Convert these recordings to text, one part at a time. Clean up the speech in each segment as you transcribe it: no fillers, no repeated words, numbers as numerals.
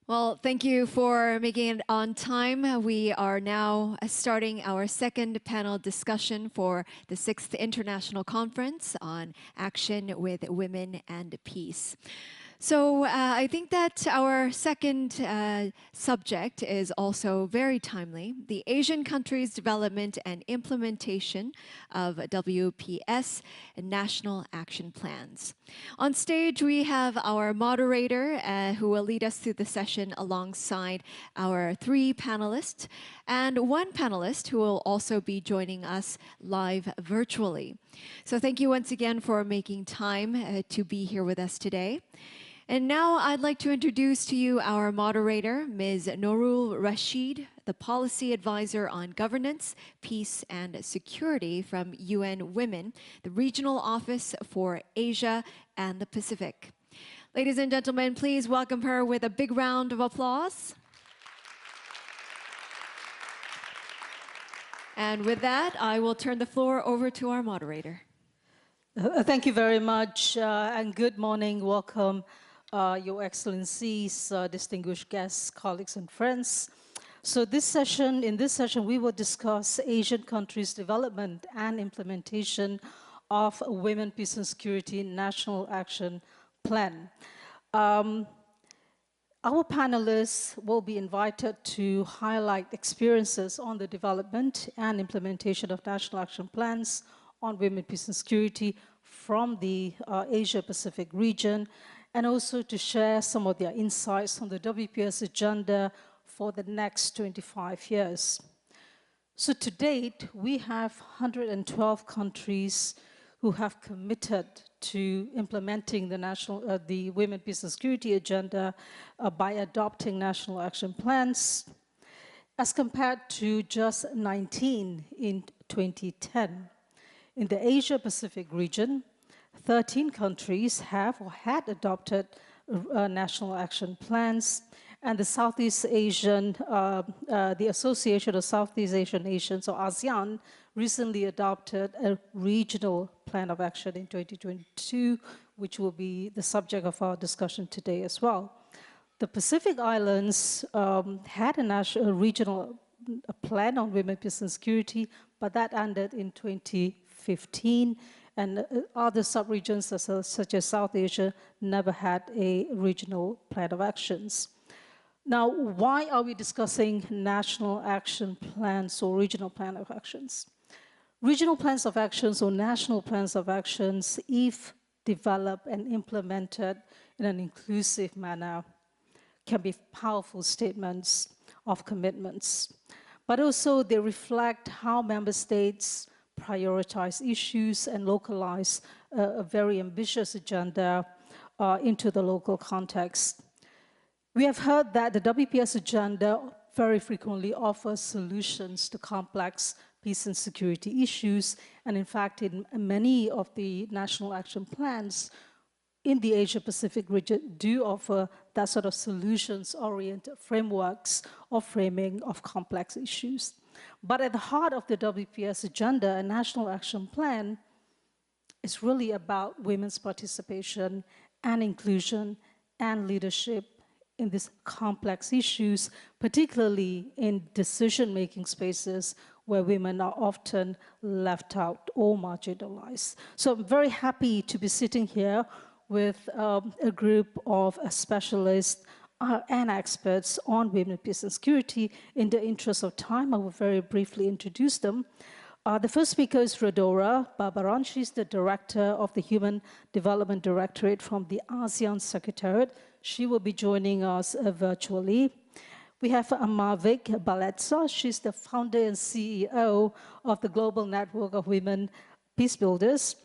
Well, thank you for making it on time. We are now starting our second panel discussion for the 6th International Conference on Action with Women and Peace. So I think that our second subject is also very timely, the Asian countries' development and implementation of WPS National Action Plans. On stage, we have our moderator who will lead us through the session alongside our 3 panelists, and 1 panelist who will also be joining us live virtually. So thank you once again for making time to be here with us today. And now I'd like to introduce to you our moderator, Ms. Norul Rashid, the Policy Advisor on Governance, Peace and Security from UN Women, the Regional Office for Asia and the Pacific. Ladies and gentlemen, please welcome her with a big round of applause. And with that, I will turn the floor over to our moderator. Thank you very much, and good morning. Welcome. Your Excellencies, distinguished guests, colleagues, and friends. So in this session, we will discuss Asian countries' development and implementation of Women, Peace and Security National Action Plan. Our panelists will be invited to highlight experiences on the development and implementation of national action plans on women, peace and security from the Asia-Pacific region, and also to share some of their insights on the WPS agenda for the next 25 years. So to date, we have 112 countries who have committed to implementing the Women, Peace and Security agenda by adopting national action plans, as compared to just 19 in 2010. In the Asia-Pacific region, 13 countries have or had adopted national action plans, and the Southeast Asian, the Association of Southeast Asian Nations, or ASEAN, recently adopted a regional plan of action in 2022, which will be the subject of our discussion today as well. The Pacific Islands had a regional plan on women, peace and security, but that ended in 2015. And other sub-regions such as South Asia never had a regional plan of actions. Now, why are we discussing national action plans or regional plan of actions? Regional plans of actions or national plans of actions, if developed and implemented in an inclusive manner, can be powerful statements of commitments. But also they reflect how member states prioritize issues and localize a very ambitious agenda into the local context. We have heard that the WPS agenda very frequently offers solutions to complex peace and security issues, and in fact, in many of the national action plans in the Asia-Pacific region do offer that sort of solutions-oriented frameworks or framing of complex issues. But at the heart of the WPS agenda, a national action plan is really about women's participation and inclusion and leadership in these complex issues, particularly in decision-making spaces where women are often left out or marginalized. So I'm very happy to be sitting here with a group of specialists and experts on women, peace and security. In the interest of time, I will very briefly introduce them. The first speaker is Rodora Barbaran. She's the director of the Human Development Directorate from the ASEAN Secretariat. She will be joining us virtually. We have Amavik Baletsa. She's the founder and CEO of the Global Network of Women Peace Builders.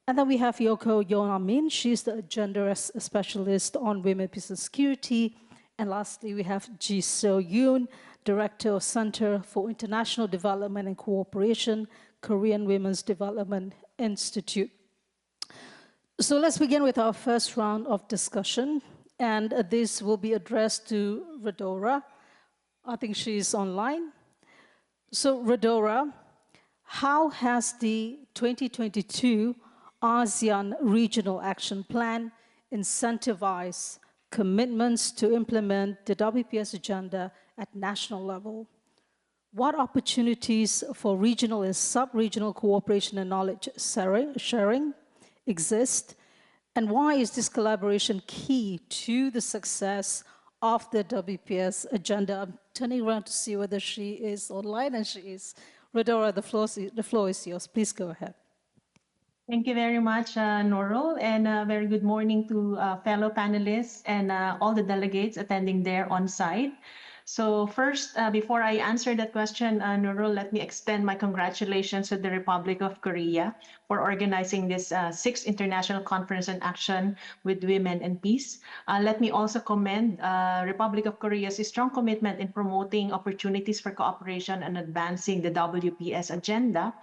And then we have Yoko Yonamin. She's the gender specialist on women, peace and security. And lastly, we have Ji So Yoon, director of Center for International Development and Cooperation, Korean Women's Development Institute. So let's begin with our first round of discussion. And this will be addressed to Rodora. I think she's online. So Rodora, how has the 2022 ASEAN Regional Action Plan incentivized commitments to implement the WPS agenda at national level. What opportunities for regional and sub-regional cooperation and knowledge sharing exist? And why is this collaboration key to the success of the WPS agenda? I'm turning around to see whether she is online, and she is. Rodora, the floor is yours. Please go ahead. Thank you very much, Norul, and very good morning to fellow panelists and all the delegates attending there on site. So first, before I answer that question, Nurul, let me extend my congratulations to the Republic of Korea for organizing this sixth International Conference on Action with Women and Peace. Let me also commend Republic of Korea's strong commitment in promoting opportunities for cooperation and advancing the WPS agenda.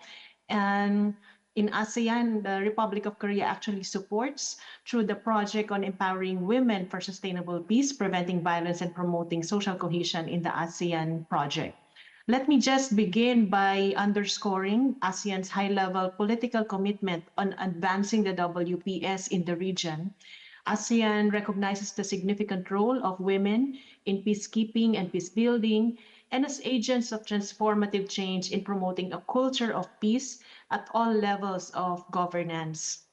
And in ASEAN, the Republic of Korea actually supports through the project on empowering women for sustainable peace, preventing violence, and promoting social cohesion in the ASEAN project. Let me just begin by underscoring ASEAN's high-level political commitment on advancing the WPS in the region. ASEAN recognizes the significant role of women in peacekeeping and peace building, and as agents of transformative change in promoting a culture of peace at all levels of governance.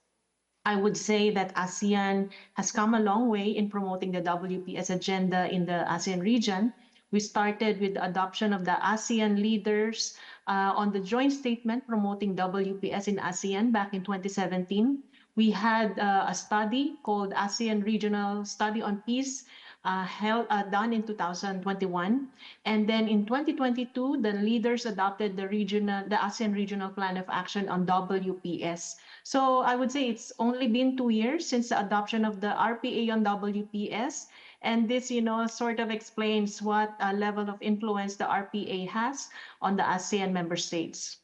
I would say that ASEAN has come a long way in promoting the WPS agenda in the ASEAN region. We started with the adoption of the ASEAN leaders on the joint statement promoting WPS in ASEAN back in 2017. We had a study called ASEAN Regional Study on Peace done in 2021. And then in 2022, the leaders adopted the ASEAN Regional Plan of Action on WPS. So I would say it's only been 2 years since the adoption of the RPA on WPS. And this, sort of explains what level of influence the RPA has on the ASEAN member states.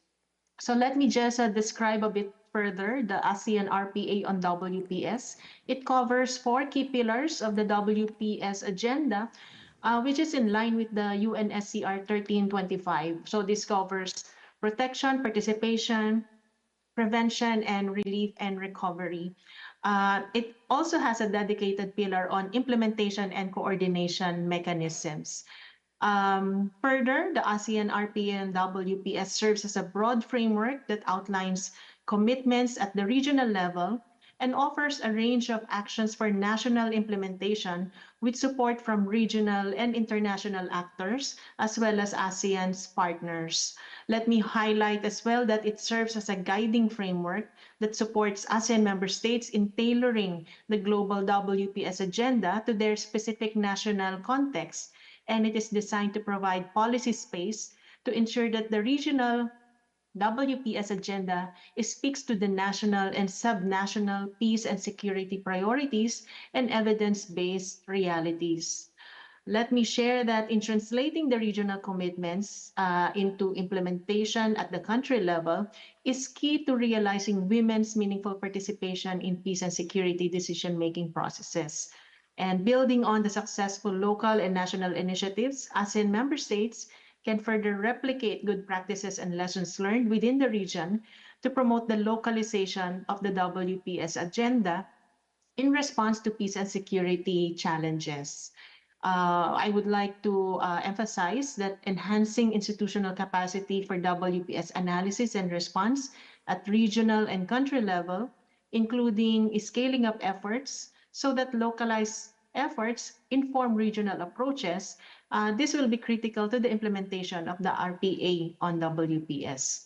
So let me just describe a bit further the ASEAN RPA on WPS. It covers 4 key pillars of the WPS agenda, which is in line with the UNSCR 1325. So this covers protection, participation, prevention, and relief and recovery. It also has a dedicated pillar on implementation and coordination mechanisms. Further, the ASEAN RPA and WPS serves as a broad framework that outlines commitments at the regional level and offers a range of actions for national implementation with support from regional and international actors, as well as ASEAN's partners. Let me highlight as well that it serves as a guiding framework that supports ASEAN member states in tailoring the global WPS agenda to their specific national context, and it is designed to provide policy space to ensure that the regional WPS agenda speaks to the national and subnational peace and security priorities and evidence-based realities. Let me share that in translating the regional commitments into implementation at the country level is key to realizing women's meaningful participation in peace and security decision-making processes. And building on the successful local and national initiatives, ASEAN member states can further replicate good practices and lessons learned within the region to promote the localization of the WPS agenda in response to peace and security challenges. I would like to emphasize that enhancing institutional capacity for WPS analysis and response at regional and country level, including scaling up efforts so that localized efforts inform regional approaches, this will be critical to the implementation of the RPA on WPS.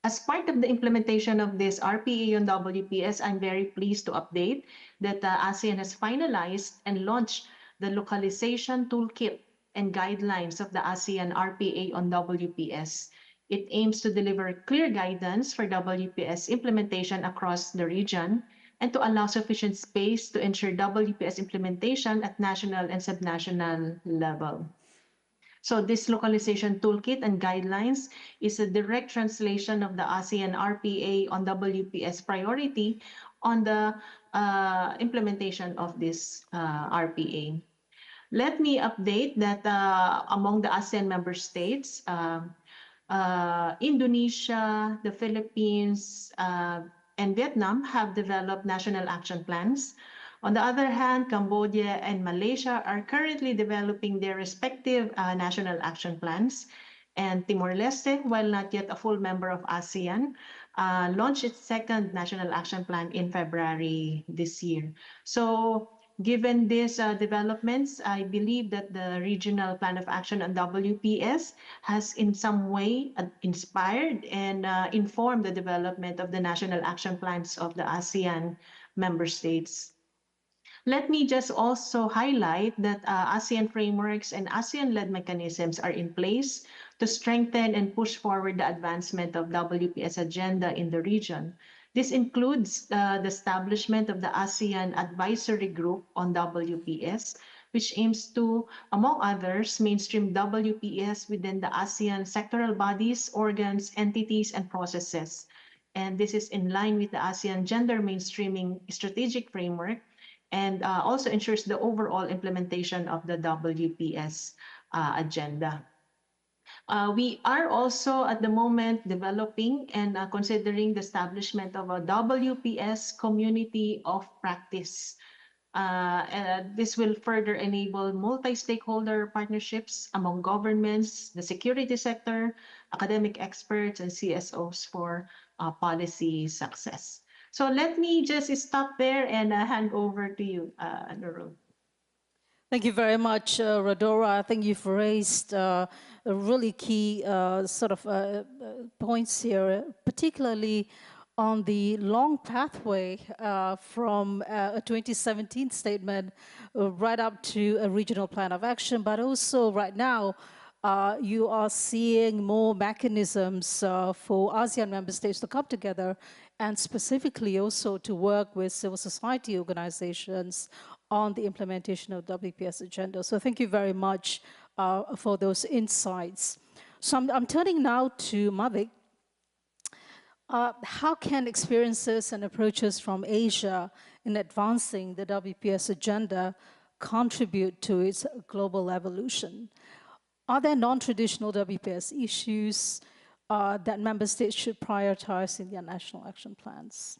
As part of the implementation of this RPA on WPS, I'm very pleased to update that ASEAN has finalized and launched the localization toolkit and guidelines of the ASEAN RPA on WPS. It aims to deliver clear guidance for WPS implementation across the region and to allow sufficient space to ensure WPS implementation at national and subnational level. So this localization toolkit and guidelines is a direct translation of the ASEAN RPA on WPS priority on the implementation of this RPA. Let me update that among the ASEAN member states, Indonesia, the Philippines, and Vietnam have developed national action plans On the other hand, Cambodia and Malaysia are currently developing their respective national action plans. And Timor-Leste, while not yet a full member of ASEAN, launched its second national action plan in February this year. So given these developments, I believe that the Regional Plan of Action on WPS has in some way inspired and informed the development of the national action plans of the ASEAN member states. Let me just also highlight that ASEAN frameworks and ASEAN-led mechanisms are in place to strengthen and push forward the advancement of WPS agenda in the region. This includes the establishment of the ASEAN Advisory Group on WPS, which aims to, among others, mainstream WPS within the ASEAN sectoral bodies, organs, entities, and processes. And this is in line with the ASEAN Gender Mainstreaming Strategic Framework, and also ensures the overall implementation of the WPS agenda. We are also at the moment developing and considering the establishment of a WPS community of practice. This will further enable multi-stakeholder partnerships among governments, the security sector, academic experts, and CSOs for policy success. So let me just stop there and hand over to you, Nurul. Thank you very much, Rodora. I think you've raised a really key points here, particularly on the long pathway from a 2017 statement right up to a regional plan of action, but also right now you are seeing more mechanisms for ASEAN member states to come together and specifically also to work with civil society organizations on the implementation of WPS agenda. So thank you very much for those insights. So I'm turning now to Mavic. How can experiences and approaches from Asia in advancing the WPS agenda contribute to its global evolution? Are there non-traditional WPS issues that member states should prioritize in their national action plans?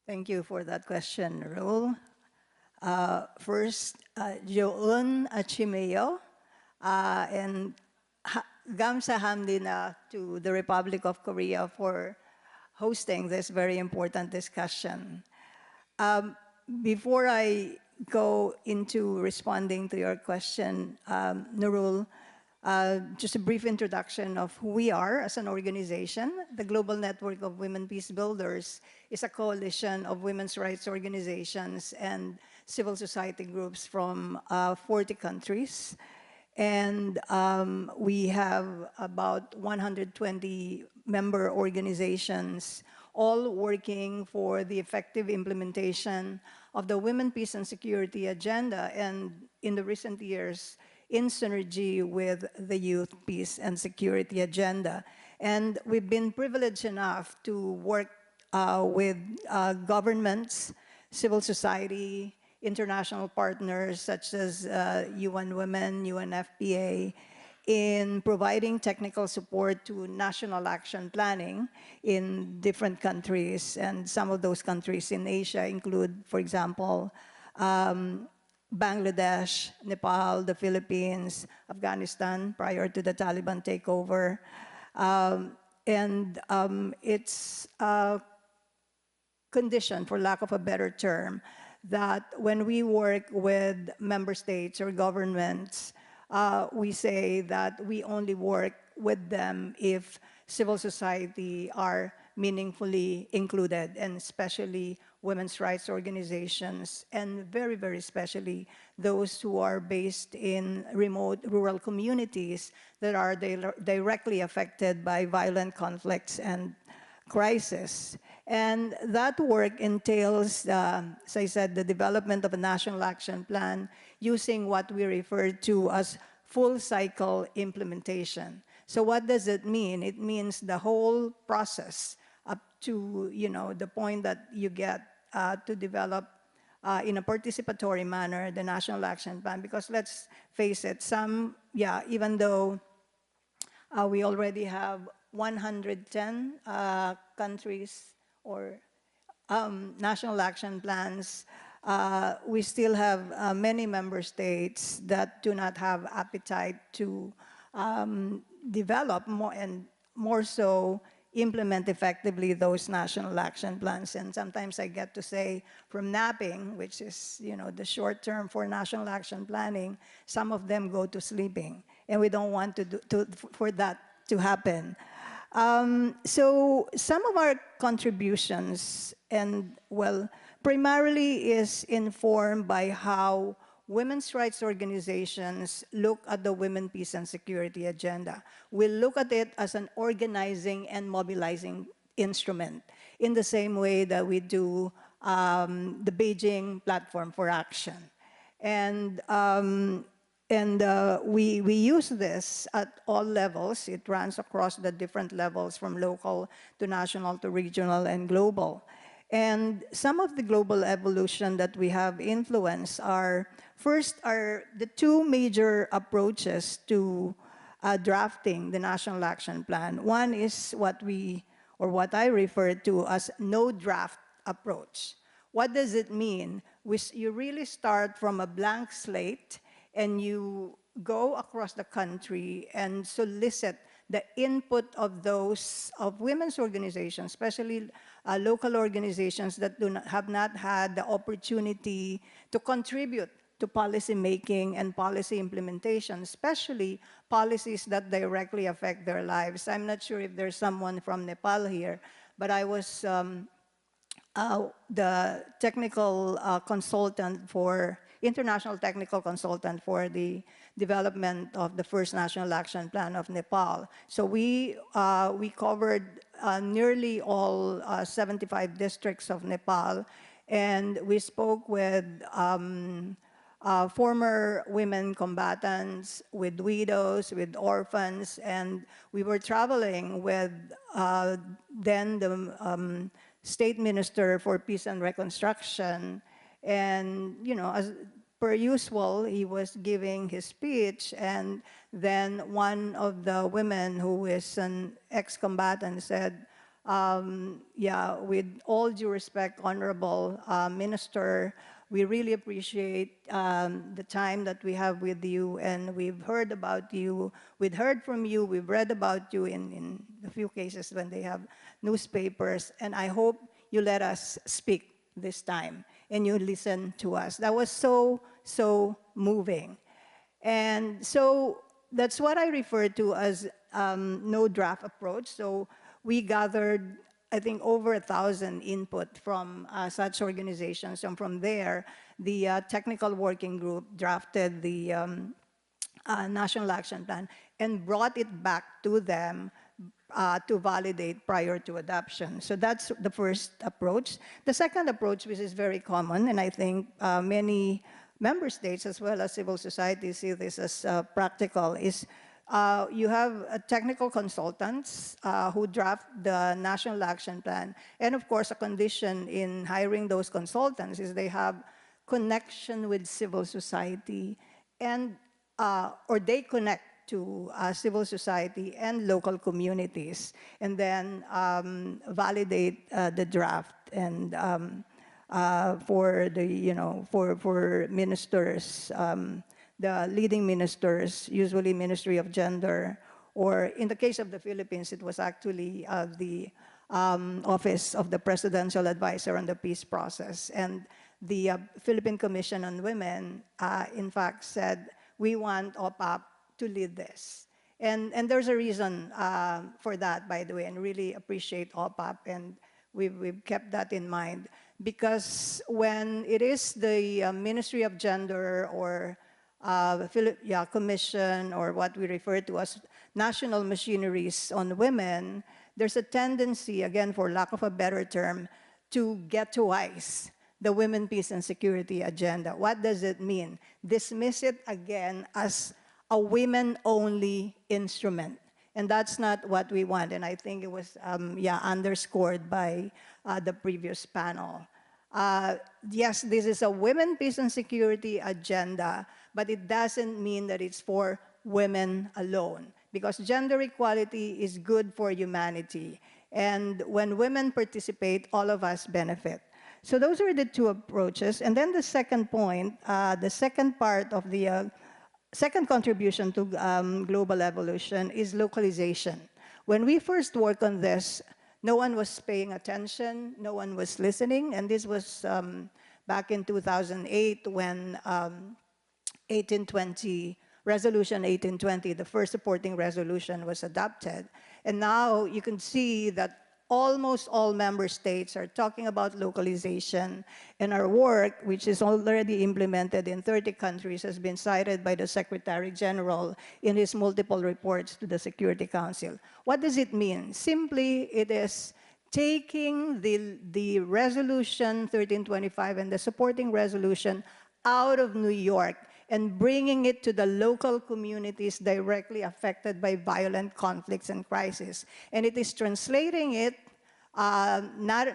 Thank you for that question, Rul. First, Joon Chimeo, and Gamsahamnida to the Republic of Korea for hosting this very important discussion. Before I go into responding to your question, Nurul, just a brief introduction of who we are as an organization. The Global Network of Women Peace Builders is a coalition of women's rights organizations and civil society groups from 40 countries. And we have about 120 member organizations, all working for the effective implementation of the Women, Peace and Security agenda, and in the recent years, in synergy with the Youth, Peace and Security agenda. And we've been privileged enough to work with governments, civil society, international partners such as UN Women, UNFPA, in providing technical support to national action planning in different countries. And some of those countries in Asia include, for example, Bangladesh, Nepal, the Philippines, Afghanistan prior to the Taliban takeover. It's a condition, for lack of a better term, that when we work with member states or governments, we say that we only work with them if civil society are meaningfully included, and especially women's rights organizations, and very, very especially those who are based in remote rural communities that are directly affected by violent conflicts and crisis. And that work entails, as I said, the development of a national action plan using what we refer to as full cycle implementation. So what does it mean? It means the whole process up to the point that you get to develop in a participatory manner the national action plan. Because let's face it, even though we already have 110 countries or national action plans, we still have many member states that do not have appetite to develop more and more so implement effectively those national action plans. And sometimes I get to say from napping, which is the short term for national action planning, some of them go to sleeping. And we don't want for that to happen. So some of our contributions, and well, primarily is informed by how women's rights organizations look at the Women, Peace, and Security agenda. We look at it as an organizing and mobilizing instrument in the same way that we do the Beijing Platform for Action. And we use this at all levels. It runs across the different levels from local to national to regional and global. And some of the global evolution that we have influenced are, first are the two major approaches to drafting the National Action Plan. One is what I refer to as no draft approach. What does it mean? You really start from a blank slate and you go across the country and solicit the input of women's organizations, especially local organizations that have not had the opportunity to contribute to policy making and policy implementation, especially policies that directly affect their lives. I'm not sure if there's someone from Nepal here, but I was the technical international technical consultant for the development of the first National Action Plan of Nepal. So we covered nearly all 75 districts of Nepal, and we spoke with former women combatants, with widows, with orphans, and we were traveling with then the State Minister for Peace and Reconstruction. And, as per usual, he was giving his speech, and then one of the women who is an ex-combatant said, yeah, with all due respect, Honorable Minister, we really appreciate the time that we have with you, and we've heard about you, we've heard from you, we've read about you in a few cases when they have newspapers, and I hope you let us speak this time and you listen to us. That was so, so moving. And so that's what I refer to as no draft approach. So we gathered, I think, over 1,000 input from such organizations. And from there, the technical working group drafted the National Action Plan and brought it back to them to validate prior to adoption. So that's the first approach. The second approach, which is very common, and I think many member states as well as civil society see this as practical, is you have technical consultants who draft the National Action Plan. And of course, a condition in hiring those consultants is they have connection with civil society and or they connect to civil society and local communities, and then validate the draft and for the for ministers, the leading ministers, usually Ministry of Gender, or in the case of the Philippines, it was actually the Office of the Presidential Advisor on the Peace Process, and the Philippine Commission on Women, in fact, said we want OPAP to lead this. And there's a reason for that, by the way, and really appreciate OPAP, and we've kept that in mind. Because when it is the Ministry of Gender or Commission, or what we refer to as national machineries on women, there's a tendency, again, for lack of a better term, to ghettoize the Women, Peace, and Security agenda. What does it mean? Dismiss it again as a women-only instrument. And that's not what we want. And I think it was underscored by the previous panel. Yes, this is a Women, Peace, and Security agenda, but it doesn't mean that it's for women alone, because gender equality is good for humanity. And when women participate, all of us benefit. So those are the two approaches. And then the second point, the second part of the second contribution to global evolution is localization. When we first worked on this, no one was paying attention, no one was listening, and this was back in 2008 when 1820, Resolution 1820, the first supporting resolution was adopted. And now you can see that almost all member states are talking about localization, and our work, which is already implemented in 30 countries, has been cited by the Secretary General in his multiple reports to the Security Council. What does it mean? Simply, it is taking the resolution 1325 and the supporting resolution out of New York and bringing it to the local communities directly affected by violent conflicts and crises. And it is translating it not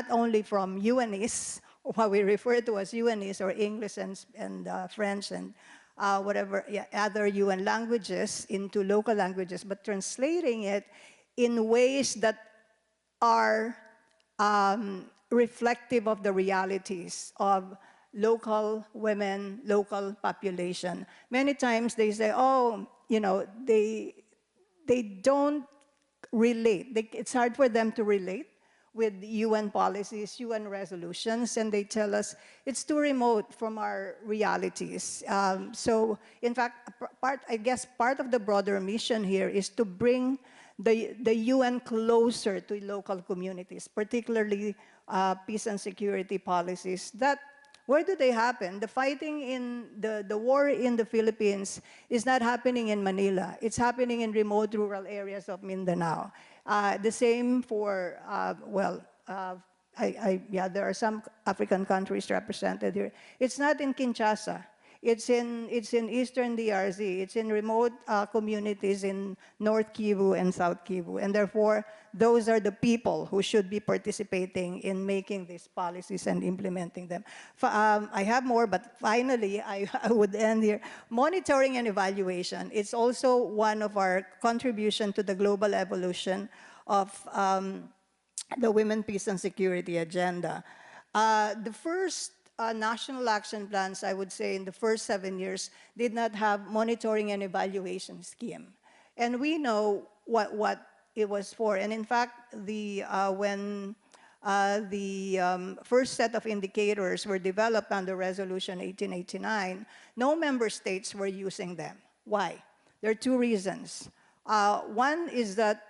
only from UNIS, what we refer to as UNIS, or English and French and other UN languages into local languages, but translating it in ways that are reflective of the realities of local women, local population. Many times they say, oh, you know, they don't relate. It's hard for them to relate with UN policies, UN resolutions, and they tell us it's too remote from our realities. So, in fact, I guess part of the broader mission here is to bring the UN closer to local communities, particularly peace and security policies. Where do they happen? The fighting in the war in the Philippines is not happening in Manila. It's happening in remote rural areas of Mindanao. The same for, there are some African countries represented here. It's not in Kinshasa. It's in eastern DRC. It's in remote communities in North Kivu and South Kivu. And therefore, those are the people who should be participating in making these policies and implementing them. I have more, but finally, I would end here. Monitoring and evaluation. It's also one of our contribution to the global evolution of the Women, Peace, and Security agenda. The first national action plans, I would say, in the first 7 years, did not have monitoring and evaluation scheme. And we know what it was for. And in fact, when the first set of indicators were developed under Resolution 1889, no member states were using them. Why? There are two reasons. One is that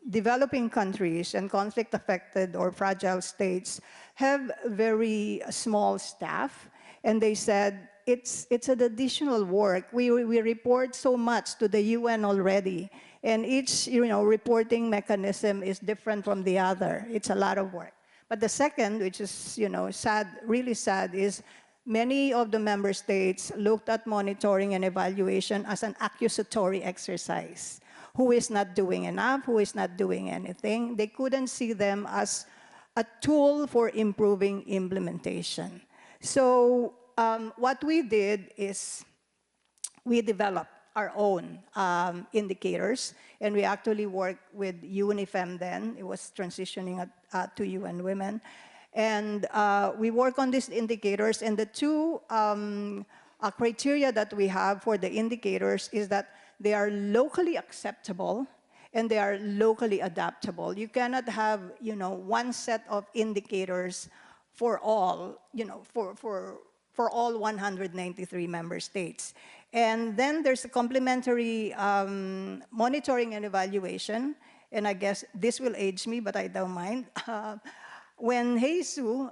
developing countries and conflict-affected or fragile states have very small staff, and they said it's an additional work. We report so much to the UN already, and each reporting mechanism is different from the other. It's a lot of work. But the second, which is sad, really sad, is many of the member states looked at monitoring and evaluation as an accusatory exercise. Who is not doing enough, who is not doing anything. They couldn't see them as a tool for improving implementation. So what we did is we developed our own indicators, and we actually worked with UNIFEM then. It was transitioning to UN Women. And we work on these indicators, and the two criteria that we have for the indicators is that they are locally acceptable and they are locally adaptable. You cannot have, one set of indicators for all, for all 193 member states. And then there's a complementary monitoring and evaluation, and I guess this will age me, but I don't mind. When Heisu,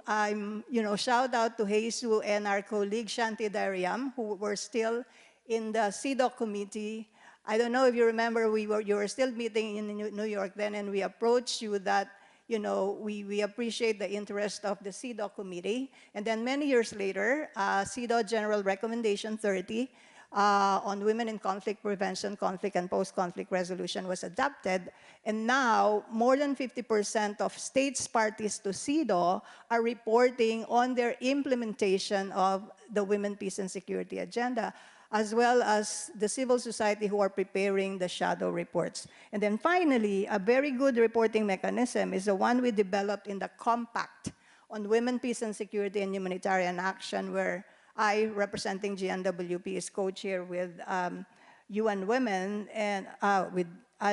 shout out to Heisu and our colleague Shanti Dariam, who were still in the CEDAW committee. I don't know if you remember, you were still meeting in New York then, and we approached you that, we appreciate the interest of the CEDAW committee. And then many years later, CEDAW General Recommendation 30 on Women in Conflict Prevention, Conflict and Post-Conflict Resolution was adopted. And now, more than 50% of states parties to CEDAW are reporting on their implementation of the Women, Peace, and Security agenda. as well as the civil society who are preparing the shadow reports. And then finally, a very good reporting mechanism is the one we developed in the Compact on Women, Peace and Security and Humanitarian Action, where I, representing GNWP, is co-chair with UN Women and with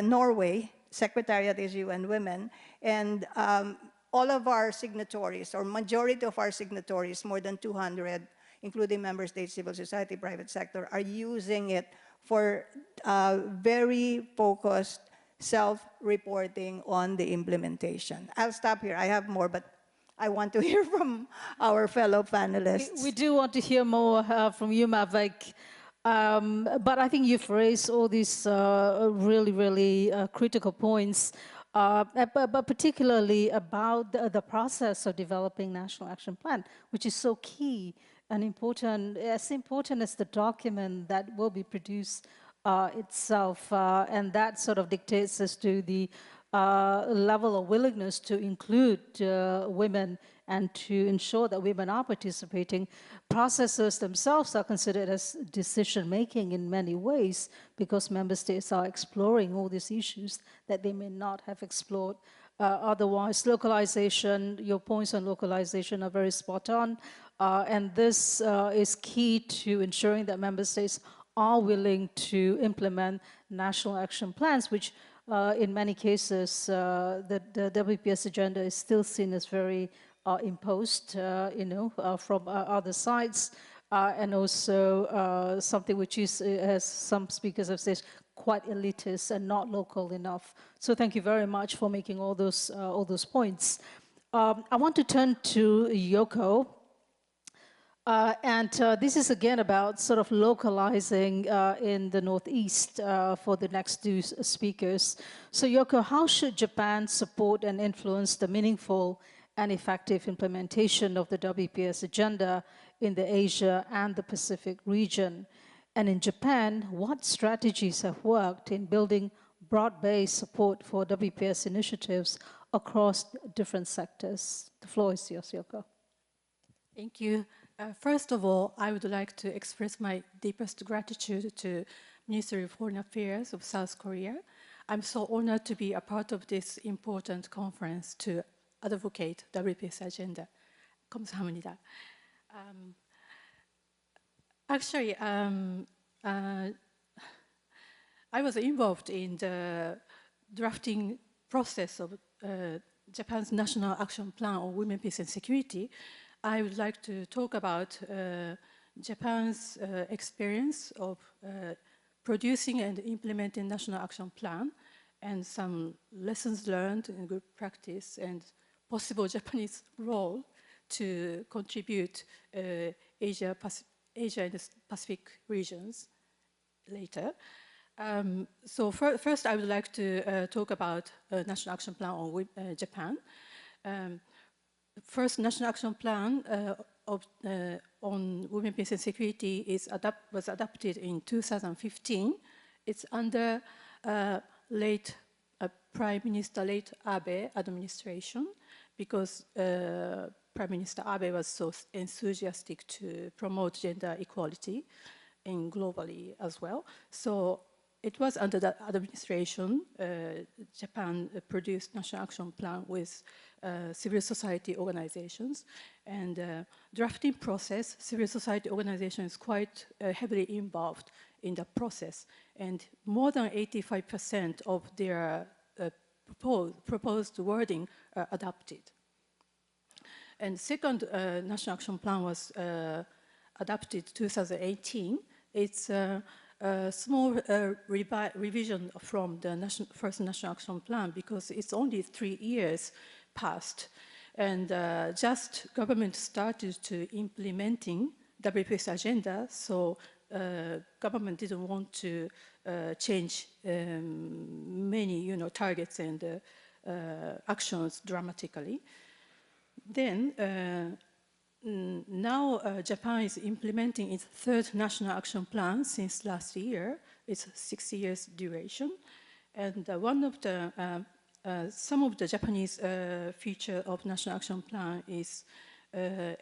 Norway. Secretariat is UN Women, and all of our signatories, or majority of our signatories, more than 200, including member states, civil society, private sector, are using it for very focused self-reporting on the implementation. I'll stop here. I have more, but I want to hear from our fellow panelists. We do want to hear more from you, Mavik. But I think you've raised all these really critical points, but particularly about the process of developing National Action Plan, which is so key and important, as important as the document that will be produced itself. And that sort of dictates as to the level of willingness to include women and to ensure that women are participating. Processes themselves are considered as decision-making in many ways because member states are exploring all these issues that they may not have explored otherwise. Localization, your points on localization are very spot on, and this is key to ensuring that member states are willing to implement national action plans, which in many cases, the WPS agenda is still seen as very imposed, from other sides, and also something which is, as some speakers have said, quite elitist and not local enough. So thank you very much for making all those points. I want to turn to Yoko. This is again about sort of localizing in the Northeast for the next two speakers. So Yoko, how should Japan support and influence the meaningful and effective implementation of the WPS agenda in the Asia and the Pacific region? And in Japan, what strategies have worked in building broad-based support for WPS initiatives across different sectors? The floor is yours, Yoko. Thank you. First of all, I would like to express my deepest gratitude to Ministry of Foreign Affairs of South Korea. I'm so honored to be a part of this important conference to advocate WPS agenda. 감사합니다. Actually, I was involved in the drafting process of Japan's National Action Plan on Women, Peace and Security. I would like to talk about Japan's experience of producing and implementing National Action Plan and some lessons learned in good practice and possible Japanese role to contribute Asia and the Pacific regions later. So first I would like to talk about National Action Plan on Japan. First National Action Plan on Women, Peace and Security was adopted in 2015. It's under late Prime Minister late Abe administration because Prime Minister Abe was so enthusiastic to promote gender equality in globally as well. So it was under that administration, Japan produced National Action Plan with civil society organizations. And drafting process, civil society organization is quite heavily involved in the process. And more than 85% of their proposed wording are adopted. And second National Action Plan was adopted 2018. It's a small revision from the first National Action Plan because it's only 3 years past. And just government started to implementing WPS agenda, so government didn't want to change many targets and actions dramatically. Then now Japan is implementing its third National Action Plan since last year. It's 6 years duration. And one of the, some of the Japanese feature of National Action Plan is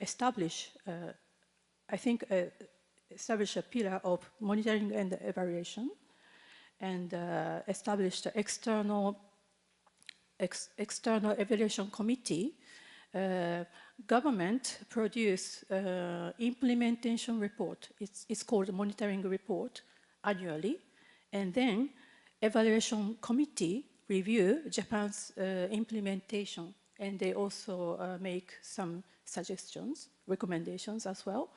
establish, I think establish a pillar of monitoring and evaluation, and established an external evaluation committee. Government produce implementation report. It's called monitoring report annually, and then evaluation committee review Japan's implementation, and they also make some suggestions, recommendations as well.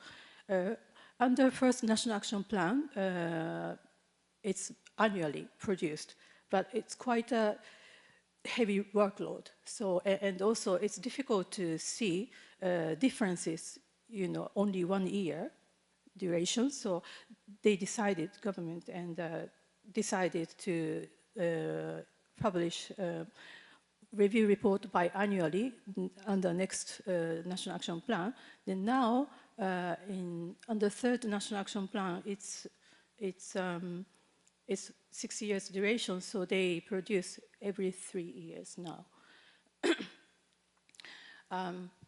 Under first National Action Plan, it's annually produced, but it's quite a heavy workload. So, and also it's difficult to see differences, only 1 year duration. So they decided, government, and decided to publish review report biannually under next National Action Plan. Then now, under third National Action Plan, it's 6 years duration, so they produce every 3 years now.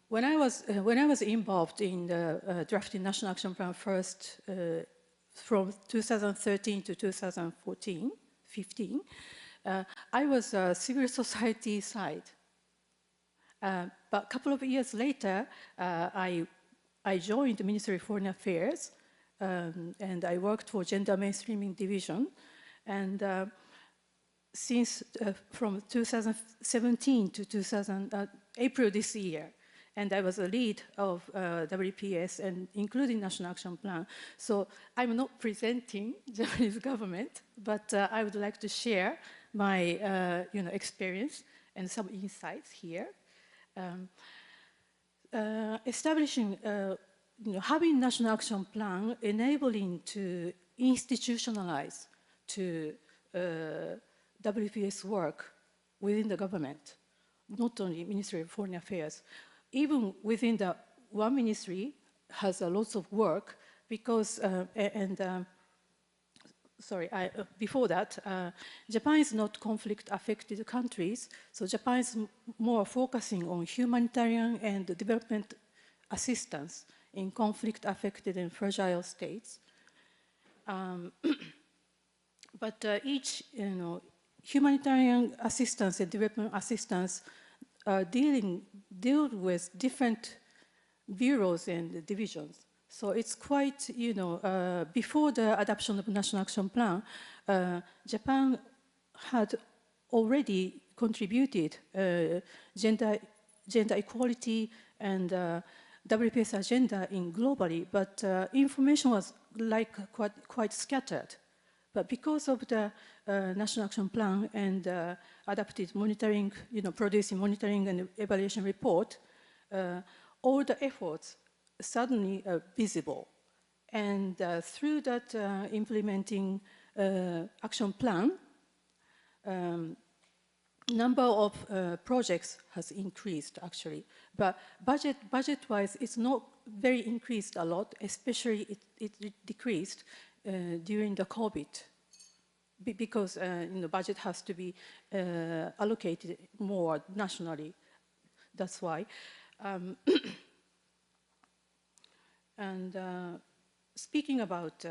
When I was involved in the drafting National Action Plan first, from 2013 to 2015, I was civil society side. But a couple of years later, I joined the Ministry of Foreign Affairs, and I worked for Gender Mainstreaming Division. And since from 2017 to April this year, and I was a lead of WPS, and including National Action Plan. So I'm not presenting Japanese government, but I would like to share my experience and some insights here. Establishing, having National Action Plan enabling to institutionalize to WPS work within the government, not only Ministry of Foreign Affairs. Even within the one ministry has a lots of work because, before that, Japan is not conflict-affected countries, so Japan is more focusing on humanitarian and development assistance in conflict-affected and fragile states. But each, humanitarian assistance and development assistance deal with different bureaus and divisions. So it's quite, before the adoption of National Action Plan, Japan had already contributed gender equality and WPS agenda in globally, but information was quite scattered. But because of the National Action Plan and adapted monitoring, producing monitoring and evaluation report, all the efforts suddenly are visible. And through that implementing action plan, number of projects has increased actually. But budget-wise, it's not very increased a lot, especially it decreased during the COVID, because budget has to be allocated more nationally. That's why. And speaking about,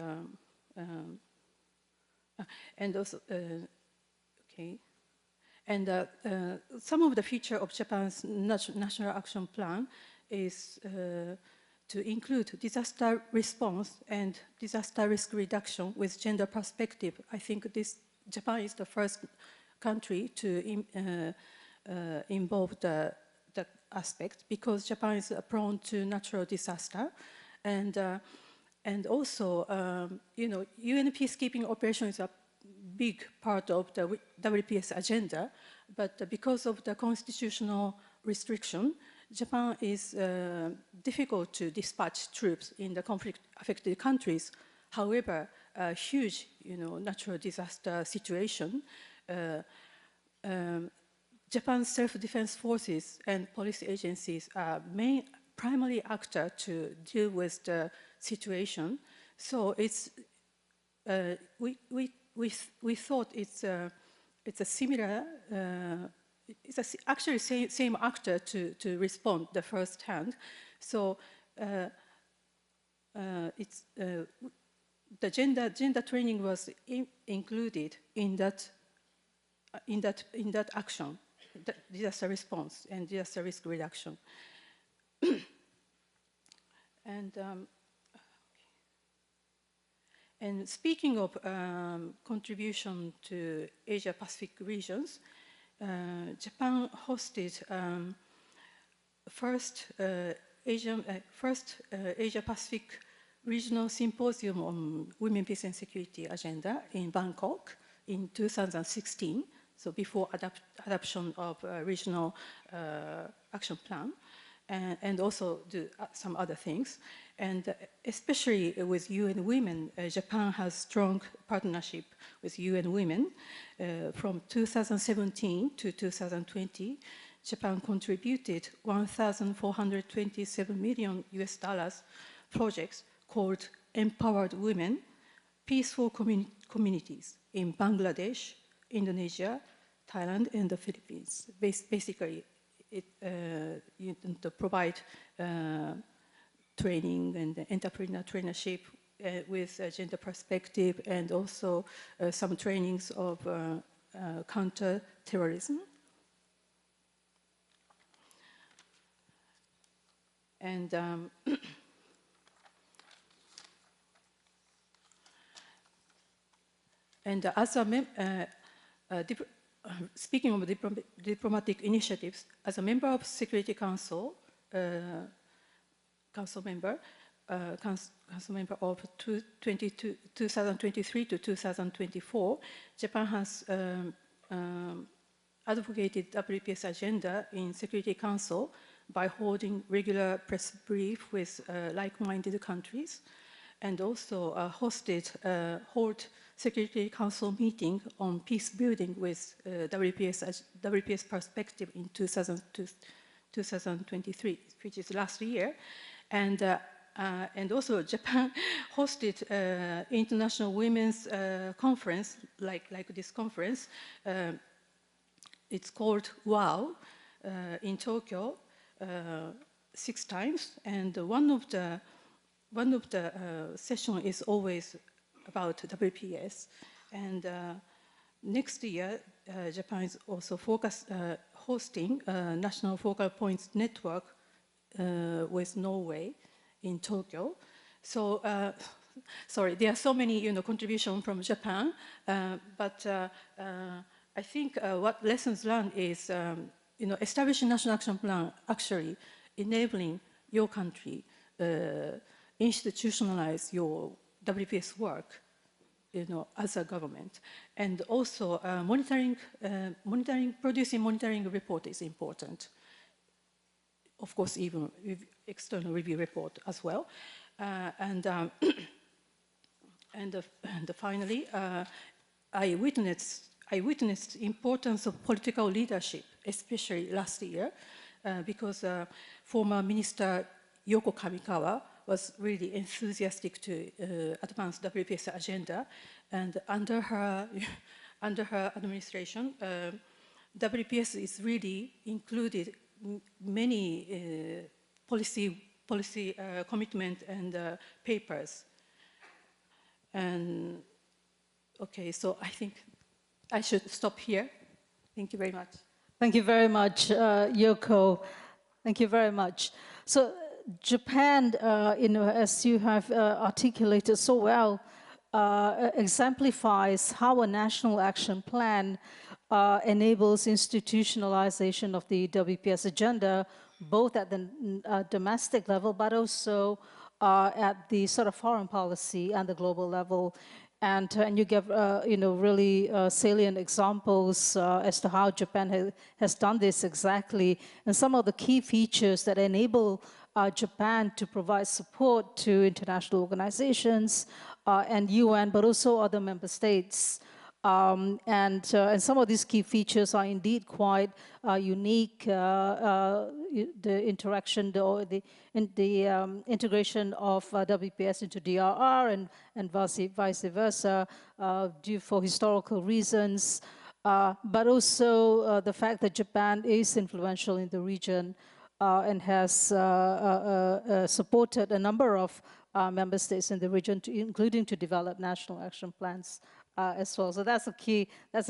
and also, okay, and some of the feature of Japan's National Action Plan is to include disaster response and disaster risk reduction with gender perspective. I think Japan is the first country to involve the aspect, because Japan is prone to natural disaster, and also UN peacekeeping operation is a big part of the WPS agenda, but because of the constitutional restriction, Japan is difficult to dispatch troops in the conflict-affected countries. However, a huge, natural disaster situation, Japan's self-defense forces and police agencies are primary actor to deal with the situation. So it's we thought it's a similar. It's actually same actor to respond the first hand. So the gender training was included in that action, disaster response and disaster risk reduction. And speaking of contribution to Asia-Pacific regions, Japan hosted first Asia-Pacific Regional Symposium on Women, Peace and Security Agenda in Bangkok in 2016, so before adoption of regional action plan, and also do some other things. And especially with UN Women, Japan has strong partnership with UN Women. From 2017 to 2020, Japan contributed 1,427 million US dollars projects called Empowered Women, Peaceful Communities in Bangladesh, Indonesia, Thailand, and the Philippines. Basically, to provide training and entrepreneur trainership with a gender perspective, and also some trainings of counter-terrorism. And and as a speaking of diplomatic initiatives, as a member of Security Council, council member of 2023 to 2024, Japan has advocated WPS agenda in Security Council by holding regular press brief with like-minded countries, and also hold Security Council meeting on peace building with WPS perspective in 2023, which is last year. And also Japan hosted International Women's Conference, like this conference. It's called WOW in Tokyo 6 times, and one of the session is always about WPS. And next year, Japan is also hosting a National Focal Points Network with Norway in Tokyo. So, sorry, there are so many contributions from Japan, but I think what lessons learned is establishing national action plan, actually enabling your country institutionalize your WPS work, as a government, and also producing monitoring report is important. Of course, even with external review report as well, and finally, I witnessed importance of political leadership, especially last year, because former Minister Yoko Kamikawa was really enthusiastic to advance WPS agenda, and under her administration, WPS is really included many policy commitment and papers. And okay, so I think I should stop here. Thank you very much. Thank you very much, Yoko. Thank you very much. So Japan, as you have articulated so well, exemplifies how a national action plan enables institutionalization of the WPS agenda, both at the domestic level, but also at the sort of foreign policy and the global level. And you give, really salient examples as to how Japan has done this exactly, and some of the key features that enable Japan to provide support to international organizations and UN, but also other member states. And some of these key features are indeed quite unique. The interaction, the integration of WPS into DRR and vice versa, due for historical reasons, but also the fact that Japan is influential in the region and has supported a number of member states in the region, including to develop national action plans as well. So that's a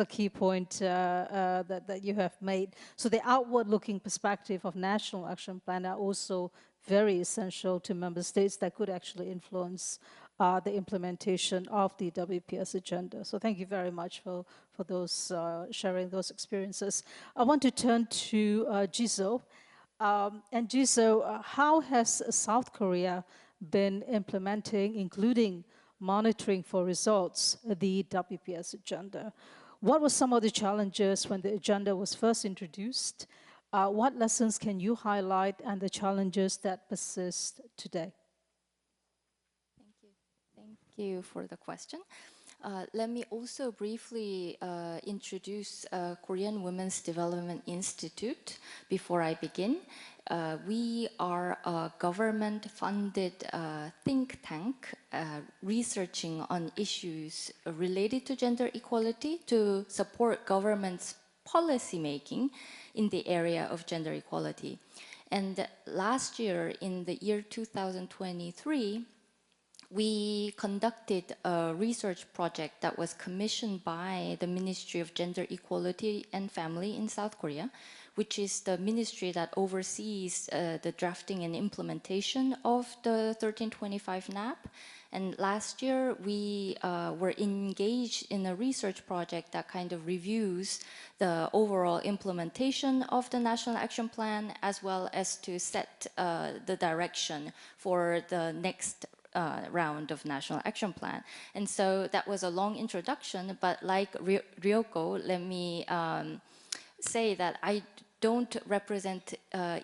key point that you have made. So the outward-looking perspective of national action plan are also very essential to member states that could actually influence the implementation of the WPS agenda. So thank you very much for those sharing those experiences. I want to turn to Jiso. And Jiso, how has South Korea been implementing, including monitoring for results, the WPS agenda? What were some of the challenges when the agenda was first introduced? What lessons can you highlight and the challenges that persist today? Thank you for the question. Let me also briefly introduce Korean Women's Development Institute before I begin. We are a government-funded think tank researching on issues related to gender equality to support government's policy making in the area of gender equality. And last year, in the year 2023, we conducted a research project that was commissioned by the Ministry of Gender Equality and Family in South Korea, which is the ministry that oversees the drafting and implementation of the 1325 NAP. And last year, we were engaged in a research project that kind of reviews the overall implementation of the National Action Plan, as well as to set the direction for the next round of National Action Plan. And so that was a long introduction, but like Ryoko, let me say that I don't represent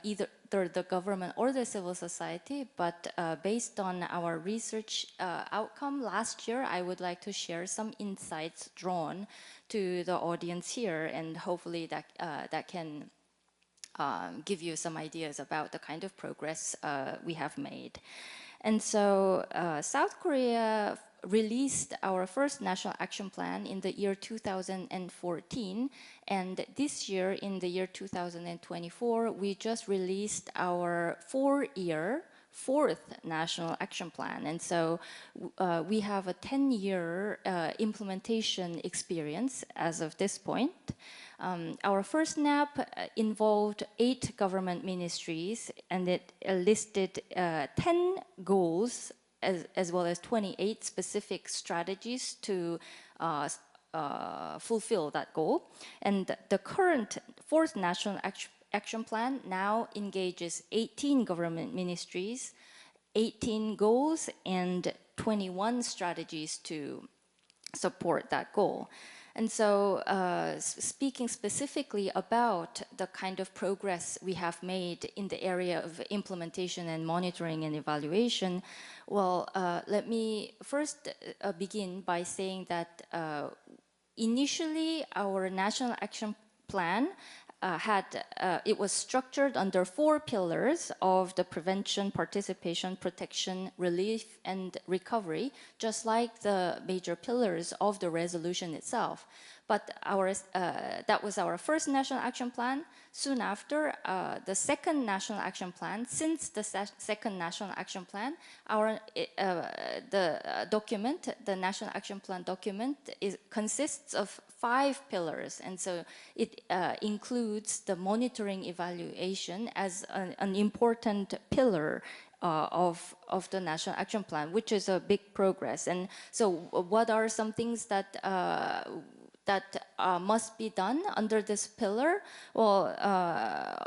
either the government or the civil society, but based on our research outcome last year, I would like to share some insights drawn to the audience here, and hopefully that can give you some ideas about the kind of progress we have made. And so South Korea released our first National Action Plan in the year 2014. And this year, in the year 2024, we just released our fourth National Action Plan. And so we have a 10-year implementation experience as of this point. Our first NAP involved 8 government ministries, and it listed 10 goals as well as 28 specific strategies to fulfill that goal. And the current fourth National Action Plan now engages 18 government ministries, 18 goals, and 21 strategies to support that goal. And so speaking specifically about the kind of progress we have made in the area of implementation and monitoring and evaluation, well, let me first begin by saying that initially our National Action Plan it was structured under 4 pillars of the prevention, participation, protection, relief, and recovery, just like the major pillars of the resolution itself. But that was our first National Action Plan. Soon after, the second National Action Plan, since the second National Action Plan, the National Action Plan document consists of 5 pillars. And so it includes the monitoring evaluation as an important pillar of the National Action Plan, which is a big progress. And so what are some things that must be done under this pillar? Well,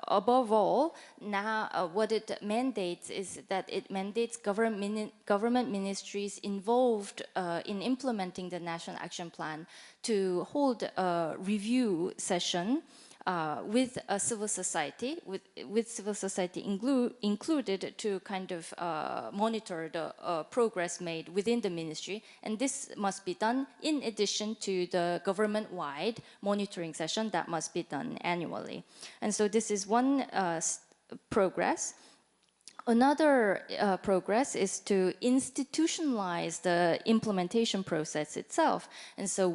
above all, now what it mandates is that it mandates government ministries involved in implementing the National Action Plan to hold a review session with civil society, with civil society included, to kind of monitor the progress made within the ministry. And this must be done in addition to the government-wide monitoring session that must be done annually. And so this is one progress. Another progress is to institutionalize the implementation process itself. And so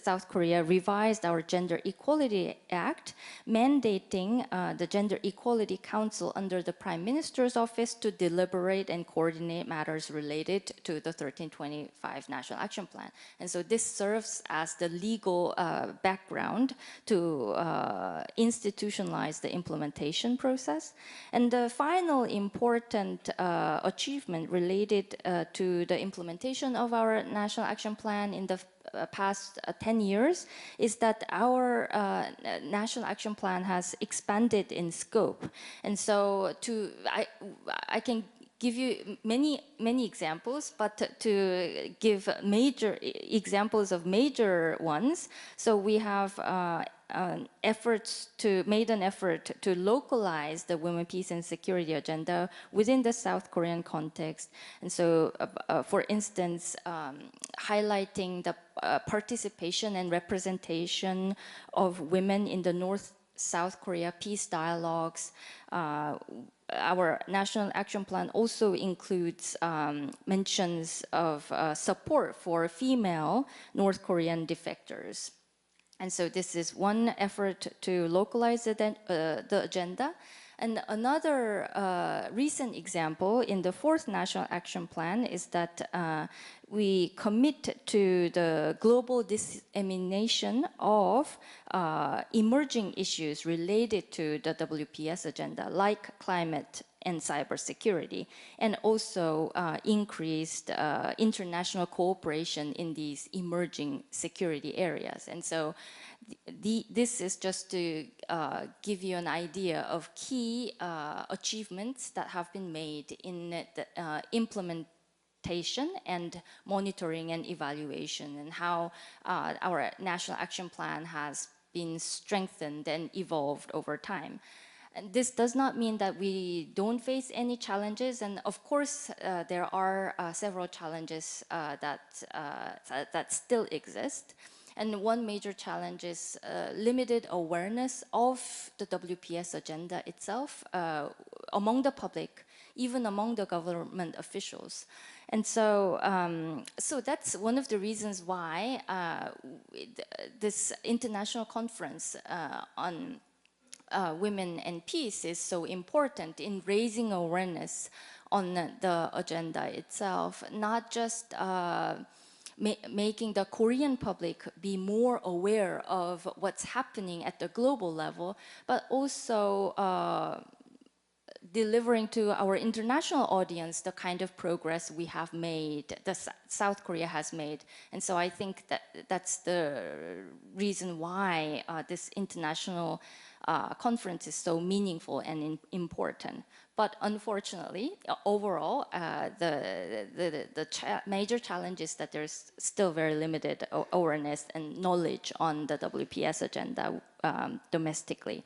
South Korea revised our Gender Equality Act, mandating the Gender Equality Council under the Prime Minister's office to deliberate and coordinate matters related to the 1325 National Action Plan. And so this serves as the legal background to institutionalize the implementation process. And the final important achievement related to the implementation of our National Action Plan in the past 10 years is that our National Action Plan has expanded in scope. And so I can give you many examples, but to give major examples of major ones. So we have made an effort to localize the women, peace, and security agenda within the South Korean context. And so, for instance, highlighting the participation and representation of women in the North-South Korea peace dialogues. Our National Action Plan also includes mentions of support for female North Korean defectors. And so this is one effort to localize the agenda. And another recent example in the fourth National Action Plan is that we commit to the global dissemination of emerging issues related to the WPS agenda, like climate and cybersecurity, and also increased international cooperation in these emerging security areas. And so this is just to give you an idea of key achievements that have been made in the implementation and monitoring and evaluation, and how our National Action Plan has been strengthened and evolved over time. And this does not mean that we don't face any challenges, and of course there are several challenges that still exist. And one major challenge is limited awareness of the WPS agenda itself among the public, even among the government officials. And so, so that's one of the reasons why this international conference on women and peace is so important in raising awareness on the agenda itself, not just making the Korean public be more aware of what's happening at the global level, but also delivering to our international audience the kind of progress we have made, South Korea has made. And so I think that that's the reason why this international conference is so meaningful and important. But unfortunately, overall, the major challenge is that there's still very limited awareness and knowledge on the WPS agenda domestically.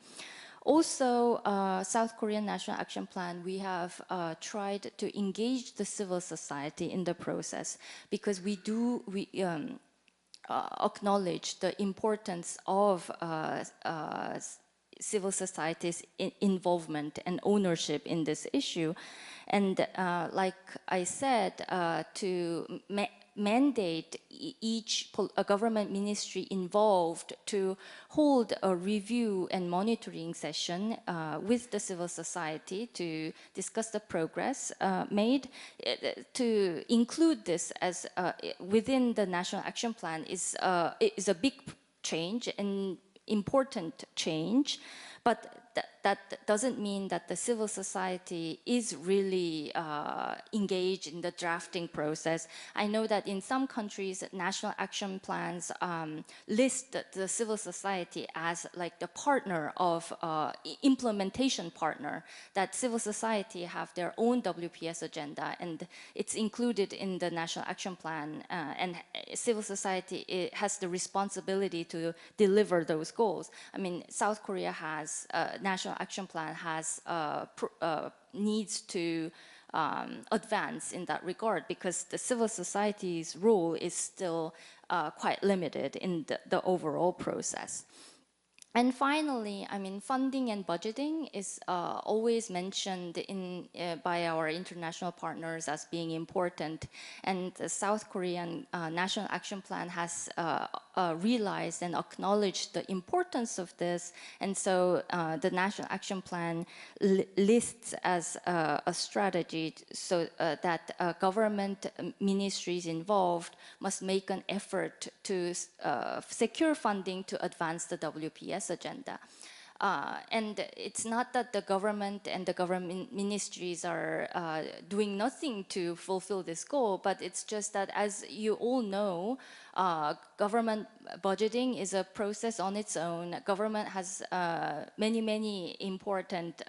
Also, South Korean National Action Plan, we have tried to engage the civil society in the process, because we acknowledge the importance of civil society's involvement and ownership in this issue. And like I said, to mandate each government ministry involved to hold a review and monitoring session with the civil society to discuss the progress made. To include this as within the National Action Plan is a big change and important change, but that doesn't mean that the civil society is really engaged in the drafting process. I know that in some countries, national action plans list the civil society as like the partner of implementation partner, that civil society have their own WPS agenda, and it's included in the National Action Plan, and civil society has the responsibility to deliver those goals. I mean, South Korea has National Action Plan has needs to advance in that regard, because the civil society's role is still quite limited in the overall process. And finally, I mean, funding and budgeting is always mentioned by our international partners as being important. And the South Korean National Action Plan has realized and acknowledged the importance of this. And so the National Action Plan lists as a strategy so that government ministries involved must make an effort to secure funding to advance the WPS agenda. And it's not that the government and the government ministries are doing nothing to fulfill this goal, but it's just that, as you all know, government budgeting is a process on its own. Government has many important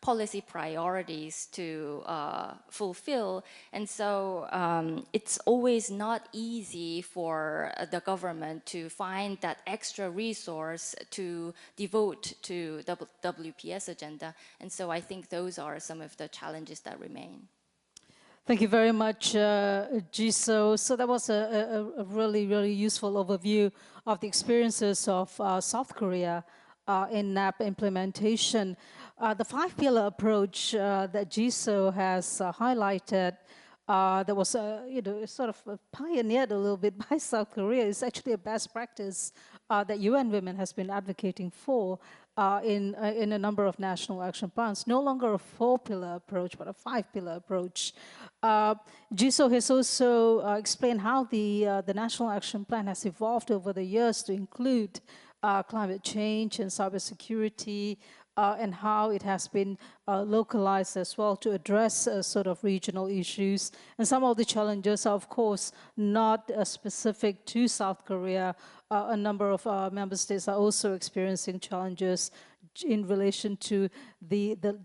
policy priorities to fulfill. And so it's always not easy for the government to find that extra resource to devote to the WPS agenda. And so I think those are some of the challenges that remain. Thank you very much, Jisoo. So that was a really useful overview of the experiences of South Korea in NAP implementation. The five-pillar approach that Jisoo has highlighted, that was sort of pioneered a little bit by South Korea, is actually a best practice that UN Women has been advocating for in a number of national action plans. No longer a four-pillar approach, but a five-pillar approach. Jisoo has also explained how the National Action Plan has evolved over the years to include climate change and cybersecurity, and how it has been localized as well to address sort of regional issues. And some of the challenges are, of course, not specific to South Korea. A number of member states are also experiencing challenges in relation to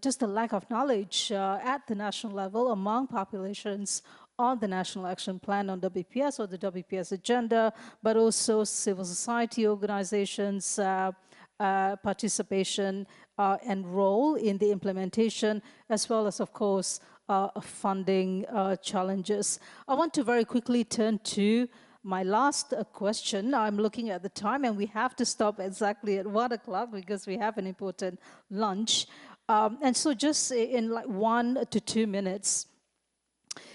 just the lack of knowledge at the national level among populations on the National Action Plan on WPS or the WPS agenda, but also civil society organizations, participation and role in the implementation, as well as, of course, funding challenges. I want to very quickly turn to my last question. I'm looking at the time, and we have to stop exactly at 1 o'clock because we have an important lunch. And so just in like 1 to 2 minutes,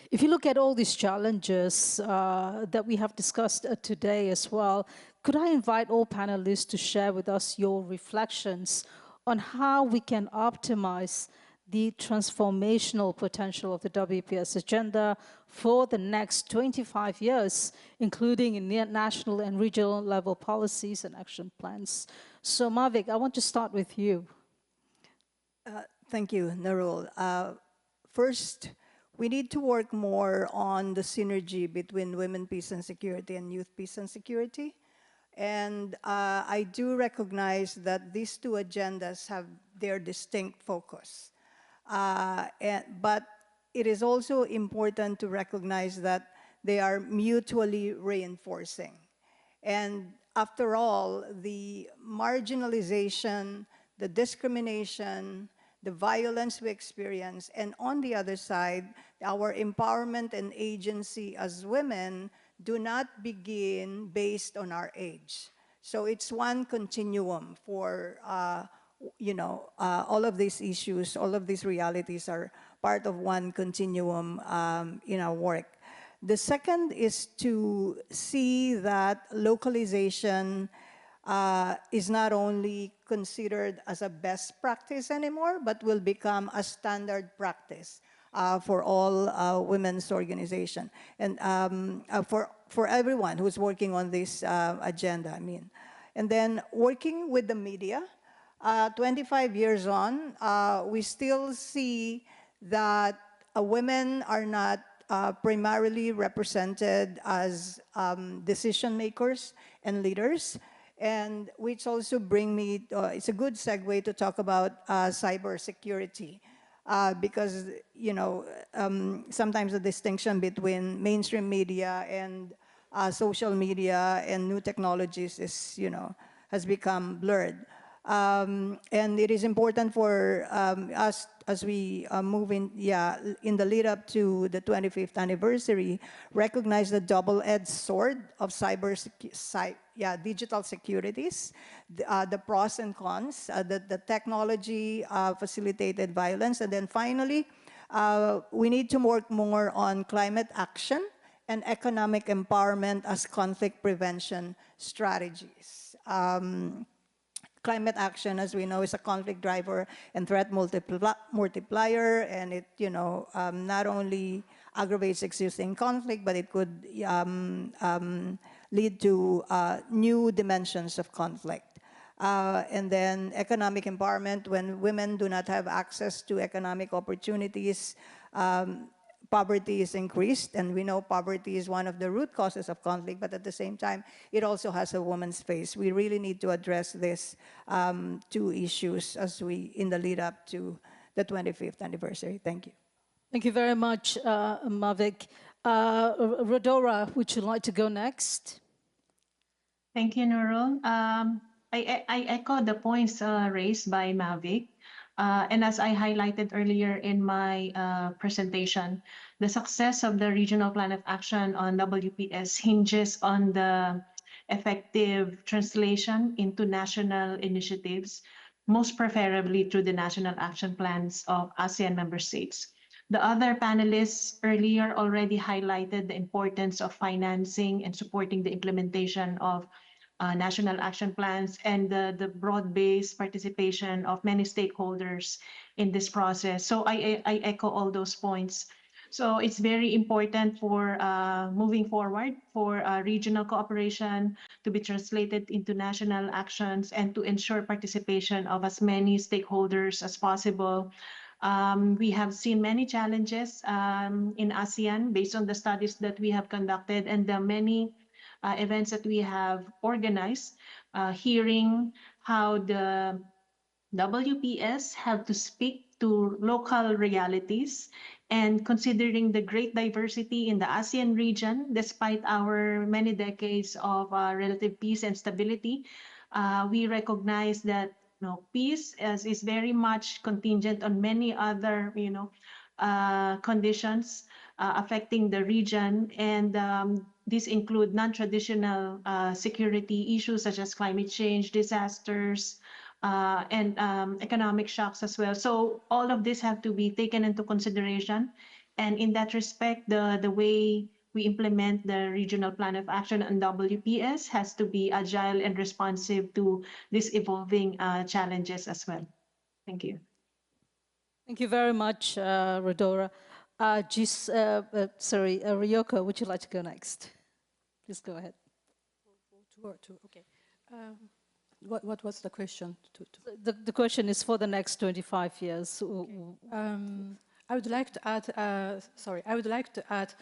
if you look at all these challenges that we have discussed today as well, could I invite all panelists to share with us your reflections on how we can optimize the transformational potential of the WPS agenda for the next 25 years, including in national and regional level policies and action plans. So Mavic, I want to start with you. Thank you, Narul. First, we need to work more on the synergy between women, peace and security and youth, peace and security. And I do recognize that these two agendas have their distinct focus. But it is also important to recognize that they are mutually reinforcing. And after all, the marginalization, the discrimination, the violence we experience, and on the other side, our empowerment and agency as women do not begin based on our age. So it's one continuum for all of these issues, all of these realities are part of one continuum in our work. The second is to see that localization is not only considered as a best practice anymore, but will become a standard practice for all women's organization and for everyone who's working on this agenda, I mean. And then working with the media, 25 years on, we still see that women are not primarily represented as decision makers and leaders, and which also bring me, it's a good segue to talk about cybersecurity, because sometimes the distinction between mainstream media and social media and new technologies is, has become blurred. And it is important for us as we move in, in the lead up to the 25th anniversary, recognize the double-edged sword of digital securities, the pros and cons, the technology facilitated violence, and then finally, we need to work more on climate action and economic empowerment as conflict prevention strategies. Climate action, as we know, is a conflict driver and threat multiplier, and it, not only aggravates existing conflict, but it could lead to new dimensions of conflict. And then economic empowerment, when women do not have access to economic opportunities, poverty is increased, and we know poverty is one of the root causes of conflict, but at the same time, it also has a woman's face. We really need to address these two issues in the lead up to the 25th anniversary. Thank you. Thank you very much, Mavic. Rodora, would you like to go next? Thank you, Nurul. I echo the points raised by Mavic. And as I highlighted earlier in my presentation, the success of the Regional Plan of Action on WPS hinges on the effective translation into national initiatives, most preferably through the National Action Plans of ASEAN member states. The other panelists earlier already highlighted the importance of financing and supporting the implementation of national action plans and the broad-based participation of many stakeholders in this process. So I echo all those points. So it's very important for moving forward for regional cooperation to be translated into national actions and to ensure participation of as many stakeholders as possible. We have seen many challenges in ASEAN based on the studies that we have conducted and the many events that we have organized, hearing how the WPS have to speak to local realities and considering the great diversity in the ASEAN region, despite our many decades of relative peace and stability, we recognize that peace is very much contingent on many other conditions affecting the region, and these include non-traditional security issues such as climate change, disasters, and economic shocks as well. So all of this have to be taken into consideration. And in that respect, the way we implement the Regional Plan of Action on WPS has to be agile and responsive to these evolving challenges as well. Thank you. Thank you very much, Rodora. Ryoko, would you like to go next? Please go ahead. Okay. What was the question? The question is for the next 25 years. Okay. I would like to add,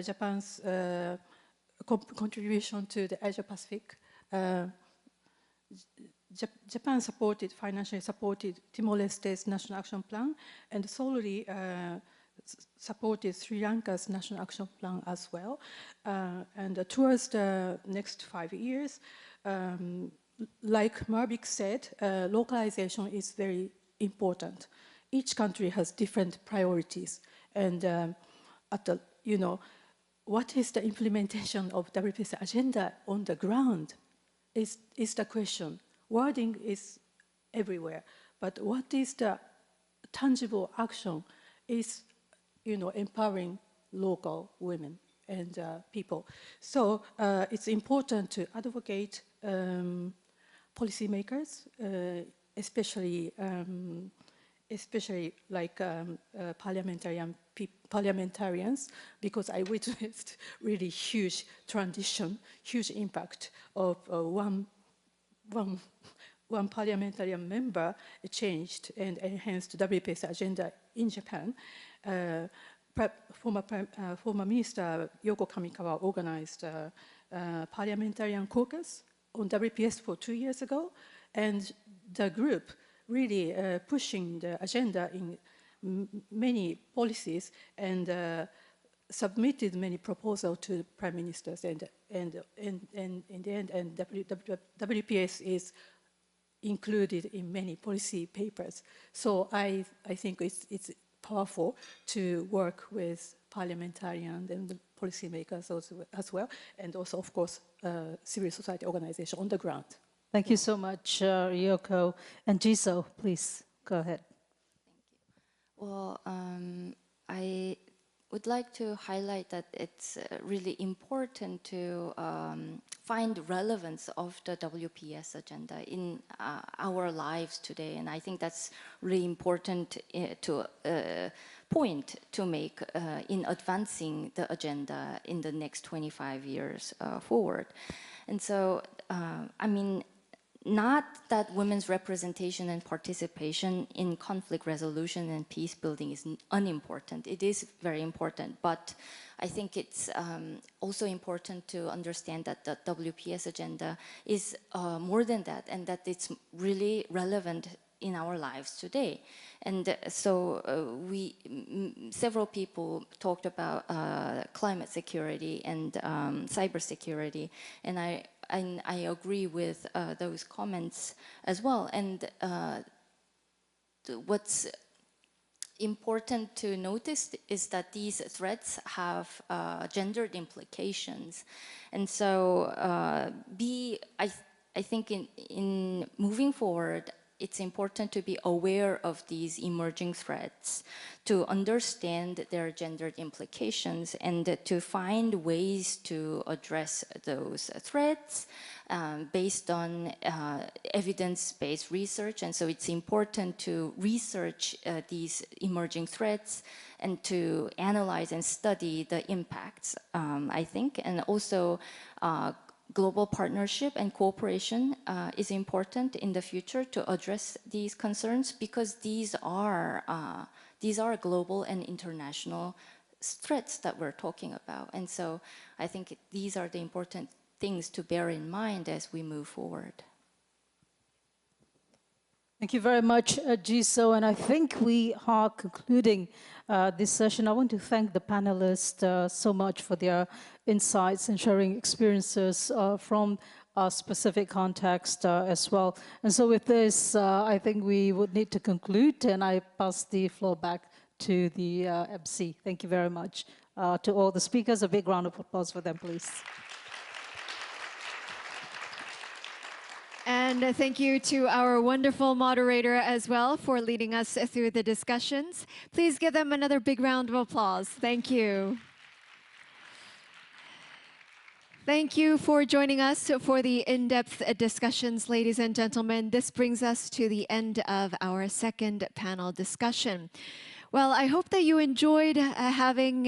Japan's contribution to the Asia-Pacific. Japan financially supported Timor-Leste's National Action Plan and solely supported Sri Lanka's National Action Plan as well. And towards the next 5 years, like Mavic said, localization is very important. Each country has different priorities, and what is the implementation of WPS agenda on the ground is the question. Wording is everywhere, but what is the tangible action is, empowering local women and people. So it's important to advocate policymakers, especially like parliamentarians, because I witnessed really huge transition, huge impact of one parliamentarian member changed and enhanced WPS agenda in Japan. Former Minister Yoko Kamikawa organized a parliamentarian caucus on WPS for 2 years ago, and the group really pushing the agenda in many policies and submitted many proposals to prime ministers, and in the end, WPS is included in many policy papers. So I think it's powerful to work with parliamentarians and the policymakers as well, and also, of course, civil society organization on the ground. Thank you so much, Ryoko. And Jiso, please, go ahead. Well, I would like to highlight that it's really important to find relevance of the WPS agenda in our lives today. And I think that's really important to point to make in advancing the agenda in the next 25 years forward. And so, I mean, not that women's representation and participation in conflict resolution and peace building is unimportant. It is very important, but I think it's also important to understand that the WPS agenda is more than that, and that it's really relevant in our lives today. And so several people talked about climate security and cybersecurity, and I agree with those comments as well. And what's important to notice is that these threats have gendered implications. And so I think in moving forward, it's important to be aware of these emerging threats, to understand their gendered implications, and to find ways to address those threats based on evidence-based research. And so it's important to research these emerging threats and to analyze and study the impacts, I think, and also global partnership and cooperation is important in the future to address these concerns, because these are global and international threats that we're talking about. And so I think these are the important things to bear in mind as we move forward. Thank you very much, Jiso. And I think we are concluding this session. I want to thank the panelists so much for their insights and sharing experiences from a specific context as well. And so with this, I think we would need to conclude, and I pass the floor back to the MC. Thank you very much. To all the speakers, a big round of applause for them, please. And thank you to our wonderful moderator as well for leading us through the discussions. Please give them another big round of applause. Thank you. Thank you for joining us for the in-depth discussions, ladies and gentlemen. This brings us to the end of our second panel discussion. Well, I hope that you enjoyed having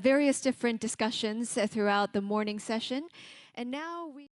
various different discussions throughout the morning session. And now we